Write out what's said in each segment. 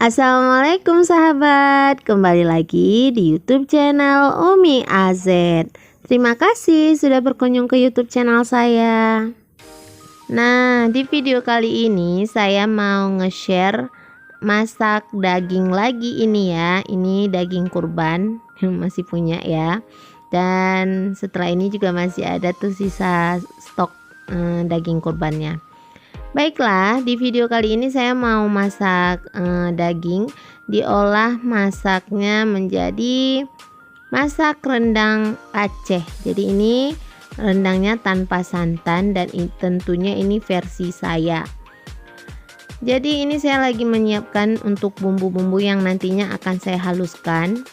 Assalamualaikum sahabat, kembali lagi di YouTube channel Umi AZ. Terima kasih sudah berkunjung ke YouTube channel saya. Nah, di video kali ini saya mau nge-share masak daging lagi ini ya. Ini daging kurban yang masih punya ya. Dan setelah ini juga masih ada tuh sisa stok daging kurbannya. Baiklah, di video kali ini saya mau masak daging, diolah masaknya menjadi masak rendang Aceh. Jadi ini rendangnya tanpa santan dan tentunya ini versi saya. Jadi ini saya lagi menyiapkan untuk bumbu-bumbu yang nantinya akan saya haluskan.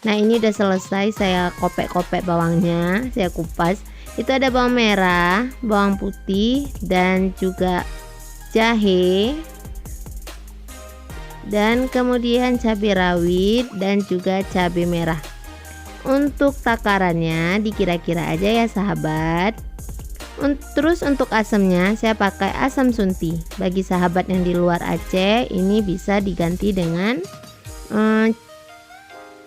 Nah, ini udah selesai, saya kopek-kopek bawangnya, saya kupas. Itu ada bawang merah, bawang putih, dan juga jahe, dan kemudian cabai rawit dan juga cabai merah. Untuk takarannya dikira-kira aja ya sahabat. Terus untuk asamnya saya pakai asam sunti. Bagi sahabat yang di luar Aceh ini bisa diganti dengan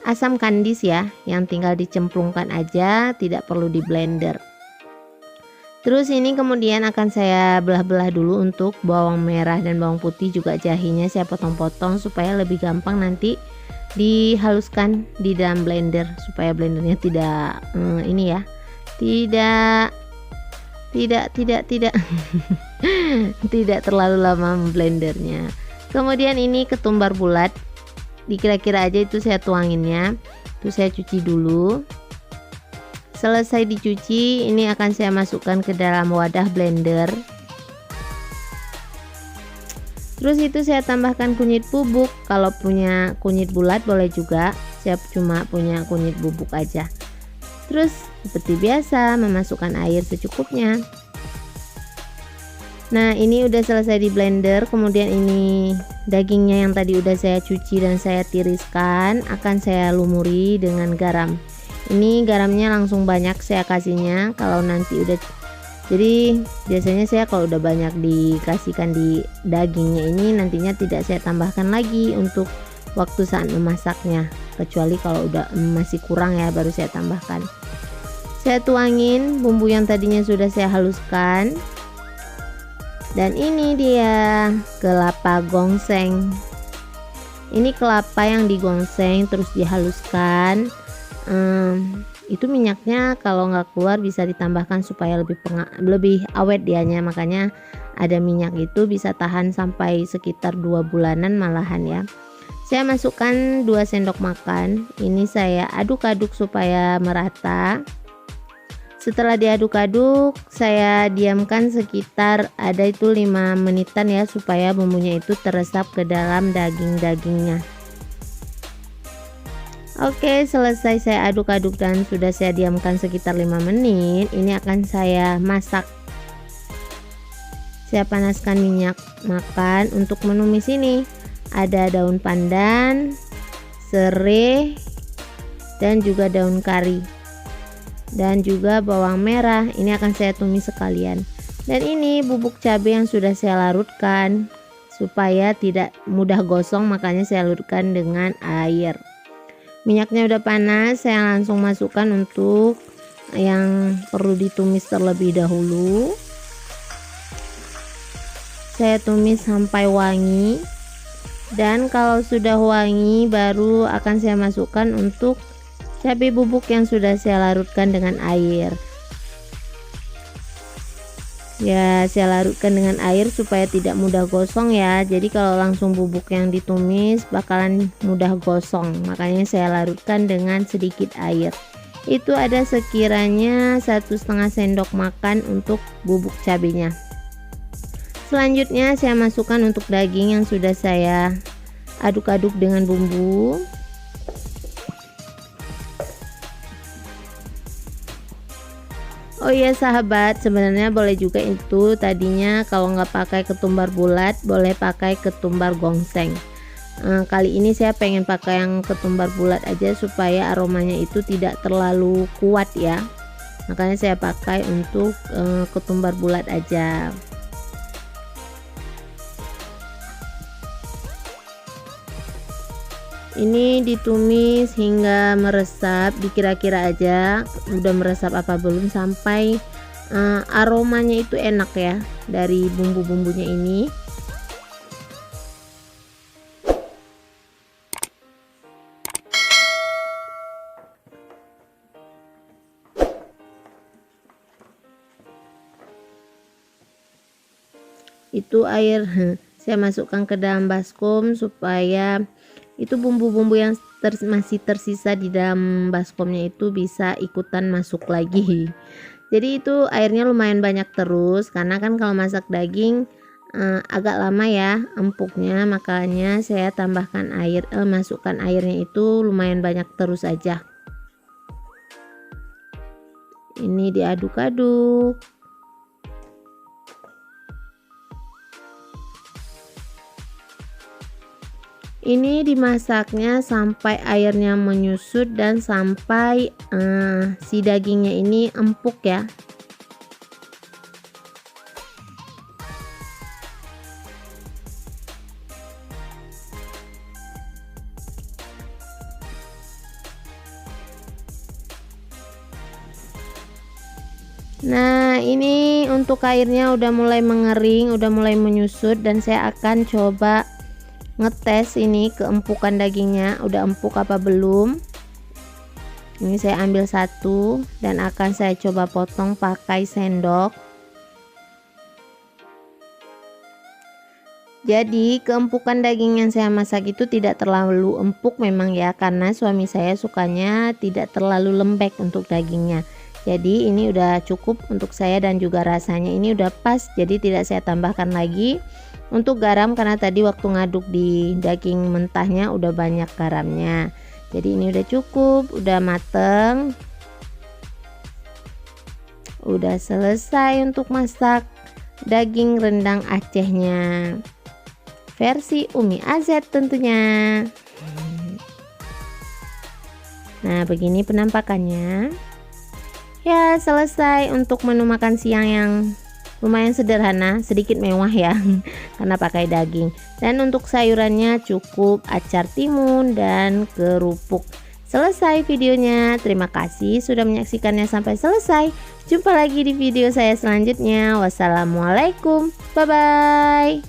asam kandis ya, yang tinggal dicemplungkan aja, tidak perlu di blender. Terus ini kemudian akan saya belah-belah dulu untuk bawang merah dan bawang putih, juga jahenya saya potong-potong supaya lebih gampang nanti dihaluskan di dalam blender, supaya blendernya tidak ini ya, tidak tidak terlalu lama blendernya. Kemudian ini ketumbar bulat, dikira-kira aja itu saya tuanginnya, itu saya cuci dulu. Selesai dicuci, ini akan saya masukkan ke dalam wadah blender. Terus itu saya tambahkan kunyit bubuk. Kalau punya kunyit bulat boleh juga, saya cuma punya kunyit bubuk aja. Terus seperti biasa memasukkan air secukupnya. Nah, ini udah selesai di blender. Kemudian ini dagingnya yang tadi udah saya cuci dan saya tiriskan akan saya lumuri dengan garam. Ini garamnya langsung banyak saya kasihnya kalau nanti udah, jadi biasanya saya kalau udah banyak dikasihkan di dagingnya ini nantinya tidak saya tambahkan lagi untuk waktu saat memasaknya, kecuali kalau udah masih kurang ya baru saya tambahkan. Saya tuangin bumbu yang tadinya sudah saya haluskan, dan ini dia kelapa gongseng. Ini kelapa yang digongseng terus dihaluskan. Itu minyaknya kalau nggak keluar bisa ditambahkan supaya lebih awet dianya, makanya ada minyak itu bisa tahan sampai sekitar 2 bulanan malahan ya. Saya masukkan 2 sendok makan, ini saya aduk-aduk supaya merata. Setelah diaduk-aduk saya diamkan sekitar ada itu 5 menitan ya, supaya bumbunya itu teresap ke dalam dagingnya. Oke, selesai saya aduk-aduk dan sudah saya diamkan sekitar 5 menit. Ini akan saya masak. Saya panaskan minyak makan untuk menumis ini. Ada daun pandan, serai, dan juga daun kari. Dan juga bawang merah. Ini akan saya tumis sekalian. Dan ini bubuk cabai yang sudah saya larutkan supaya tidak mudah gosong, makanya saya larutkan dengan air. Minyaknya udah panas, saya langsung masukkan untuk yang perlu ditumis terlebih dahulu. Saya tumis sampai wangi, dan kalau sudah wangi baru akan saya masukkan untuk cabai bubuk yang sudah saya larutkan dengan air. Ya, saya larutkan dengan air supaya tidak mudah gosong ya. Jadi kalau langsung bubuk yang ditumis bakalan mudah gosong, makanya saya larutkan dengan sedikit air. Itu ada sekiranya 1,5 sendok makan untuk bubuk cabenya. Selanjutnya saya masukkan untuk daging yang sudah saya aduk-aduk dengan bumbu. Oh iya sahabat, sebenarnya boleh juga itu tadinya kalau nggak pakai ketumbar bulat boleh pakai ketumbar gongseng. Kali ini saya pengen pakai yang ketumbar bulat aja supaya aromanya itu tidak terlalu kuat ya, makanya saya pakai untuk ketumbar bulat aja. Ini ditumis hingga meresap, dikira-kira aja udah meresap apa belum, sampai aromanya itu enak ya dari bumbu-bumbunya ini. Itu air saya masukkan ke dalam baskom supaya itu bumbu-bumbu yang masih tersisa di dalam baskomnya itu bisa ikutan masuk lagi. Jadi itu airnya lumayan banyak terus, karena kan kalau masak daging agak lama ya empuknya, makanya saya tambahkan air, masukkan airnya itu lumayan banyak terus aja. Ini diaduk-aduk. Ini dimasaknya sampai airnya menyusut dan sampai si dagingnya ini empuk ya. Nah, ini untuk airnya udah mulai mengering, udah mulai menyusut, dan saya akan coba ngetes ini keempukan dagingnya, udah empuk apa belum. Ini saya ambil satu dan akan saya coba potong pakai sendok. Jadi keempukan daging yang saya masak itu tidak terlalu empuk memang ya, karena suami saya sukanya tidak terlalu lembek untuk dagingnya. Jadi ini udah cukup untuk saya dan juga rasanya ini udah pas, jadi tidak saya tambahkan lagi. Untuk garam, karena tadi waktu ngaduk di daging mentahnya udah banyak garamnya, jadi ini udah cukup, udah mateng, udah selesai untuk masak daging rendang Acehnya versi Umi AZ tentunya. Nah, begini penampakannya ya. Selesai untuk menu makan siang yang lumayan sederhana, sedikit mewah ya karena pakai daging. Dan untuk sayurannya cukup acar timun dan kerupuk. Selesai videonya. Terima kasih sudah menyaksikannya sampai selesai. Jumpa lagi di video saya selanjutnya. Wassalamualaikum, bye bye.